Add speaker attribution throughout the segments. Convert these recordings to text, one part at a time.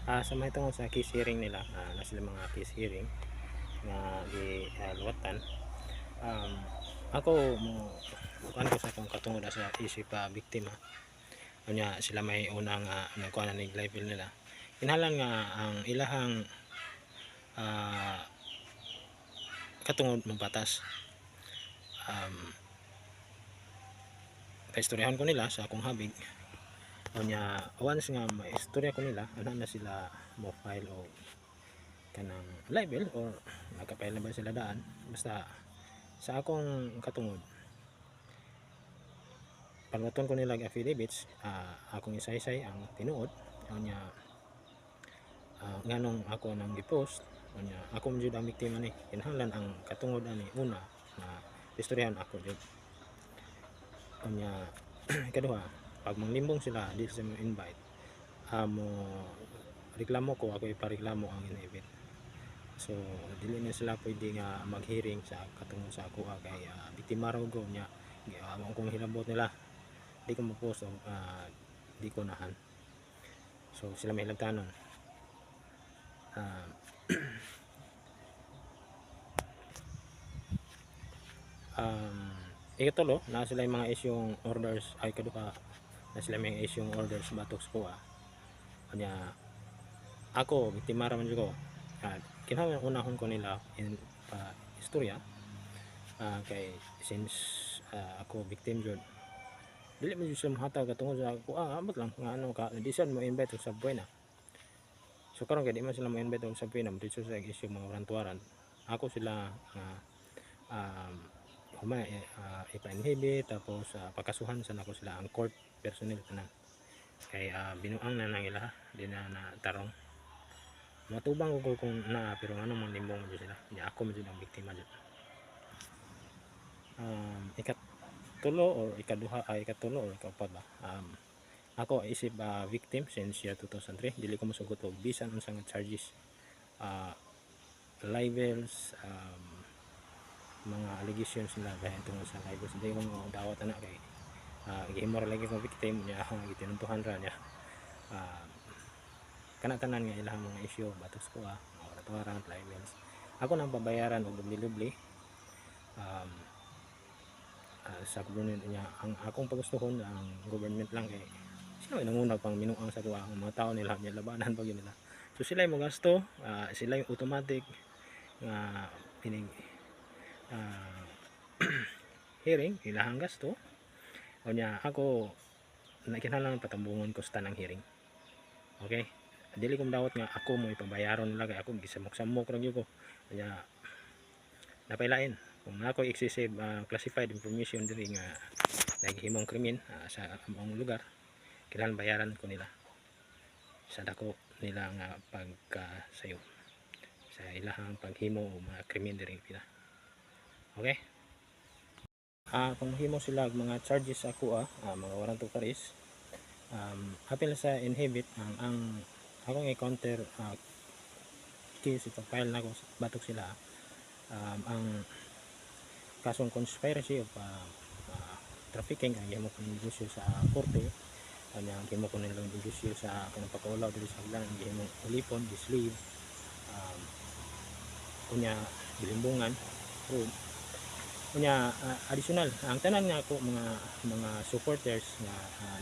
Speaker 1: Sa mga tungkol sa case hearing nila, na sila mga case hearing nga giluwatan. Ako mo kuan ko sa akong katungod sa isip biktima. Unya sila may unang nagkuan na ning level nila. Kinahanglan nga ang ilahang katungod mabatas. Paistoryahan ko nila sa akong habig. Unya once nga maistorya ko nila, ana na sila mo file o kanang libel or nagka-file na ba sila daan, basta sa akong katungod pagluton ko nila affidavits, akong isaysay ang tinuod unya nganong ako nang gipost unya ako man jud ang biktima ni. Kinahanglan ang katungod ani una na istoryahan ako jud unya ikaduha pag manglimbong sila di sa mo invite, mo reklamo ko, ako ipareklamo ang inhibit. So dili na sila pwede nga mag-hearing sa katungod sa ako kay biktima raw ko nya giawang kong hilabot nila di ko mo-post o di ko nahan. So sila may hilabtanon. Ikatulo na sila yung mga isyong orders ay kaduha na sila may isyong orders batok ko kanya ako biktima ra man jud ko. Kinahanglan unahon ko nila in istorya kay since ako victim jud dili man jud sila mahatag katungod sa ako abot lang nga ano ka disan mo invite sa buena. So karon kay di man sila mo invite sa buena dito sa issue mga warantuaran ako sila humay ipa-inhibit tapos pagkasuhan sa nako sila ang court personnel tanan kay binuang na nang ila di na tarong matubang ko kung na pero ano man limbong mo sila nya ako man ang biktima jud. Ikatulo or ikaduha ay ikatulo or ikaupat ba ako isip victim since year 2003 dili ko mosugot og bisan unsang charges libels mga allegations nila kaya tungkol sa libels dili ko mo dawat na kay gihimo ra lagi ko victim nya gitinuntuhan ra nya kana tanan nga ilang mga issue batos ko mga oratoran libels ako nang pabayaran og dubli-dubli sa government niya. Ang akong pagustuhon ang government lang kay sino ay nangunag pang minuang sa tuwa ang mga tao nila nya labanan pag nila. So sila yung gasto, sila yung automatic nga pining hearing ilahang gasto. Unya ako kinahanglan patambungon ko sa tanang hearing. Okay? Dili ko dawat nga ako mo ipabayaron nila kay ako gisamok-samok ra gyud ko. Unya napailain kung ako excessive classified information diri nga naghimong krimen sa among lugar kailangan bayaran ko nila sa dako nila nga pagkasayo sa ilahang paghimo o mga krimen diri pila. Okay? Kung himo sila mga charges ako mga warrant of arrest apil sa inhibit ang akong i-counter case ipag-file na ko batok sila ang kasong conspiracy of trafficking ang himo kong negosyo sa korte ang himo kong nilang negosyo sa kanang pag-ulaw dili sa hagdan ang himo ulipon slave kunya bilimbungan fraud kunya additional ang tanan nga ako mga supporters nga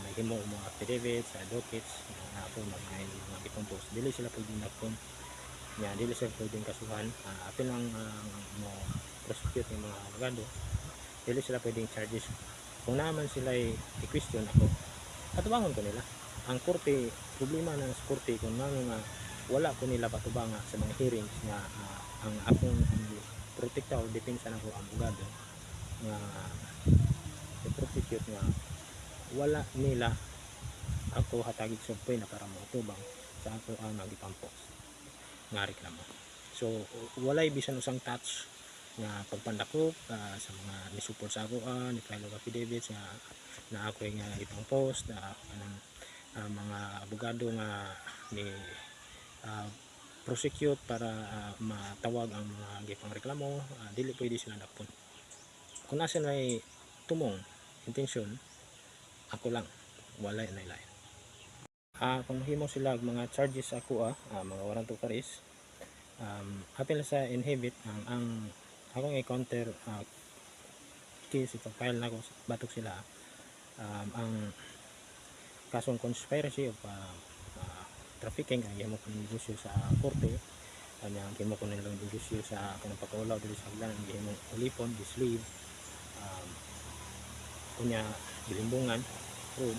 Speaker 1: naghimo mga affidavits advocates na ako mga gikompose dili sila pwedeng nakon nya dili sila pwedeng kasuhan apil lang mo prosecute ng mga abogado dili sila pwedeng charges kung naman sila i-question ako patubangon ko nila ang korte problema ng korte kung nga wala ko nila patubanga sa mga hearings nga ang akong protekta o depensa ng abogado nga i-prosecute nga wala nila ako hatagid sa pwena para matubang sa ako ang nagipampos nga reklamo. So walay bisan usang touch nga pagpandakop sa mga ni-support sa ako ni file of affidavits nga na ako nga ipang post kanang mga abogado nga ni prosecute para matawag ang mga gipang reklamo dili pwede sila dakpon. Kung nasa may tumong intensyon ako lang walay na ilain. kung himo sila og mga charges ako mga warrant of arrest, apil sa inhibit ang akong i-counter case ipafile na ko batok sila ang kasong conspiracy of trafficking ang himo kong negosyo sa korte, ang himo ko nilang negosyo sa kanang pag-ulaw dili sa hagdan, ang himong ulipon, slave, kunya bilimbungan, fraud.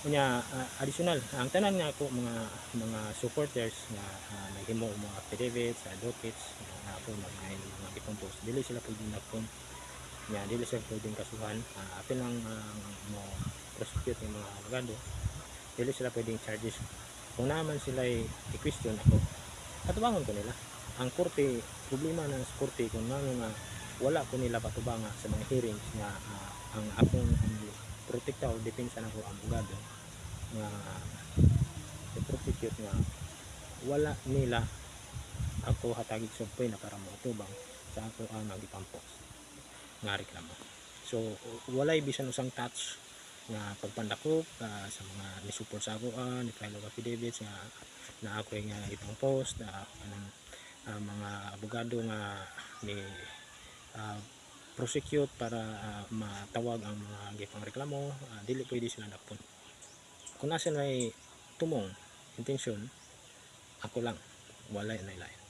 Speaker 1: Kunya additional ang tanan nga ako mga supporters nga naghimo og mga affidavits, advocates nga ako mga gipong-post, dili sila pwedeng nagpon nya, dili sila pwedeng kasuhan, apil lang mo prosecute ng mga abogado, dili sila pwedeng charges. Kung naman sila i-question ako, patubangon ko nila. Ang korte, problema na sa korte kung naman nga wala ko nila patubanga sa mga hearings nga ang akong protekta o depensa na ko ang abogado nga i-prosecute nga wala nila ako hatagig subpoy na para matubang sa ako ang nagipampos nga reklamo. So walay bisan usang touch nga pagpandakop sa mga ni-support sa ako ni file of affidavits nga na ako nga ipang post na kanang mga abogado nga ni prosecute para matawag ang mga gipang reklamo, dili pwede sila dakpon. Kung nasa may tumong intensyon, ako lang walay na ilain.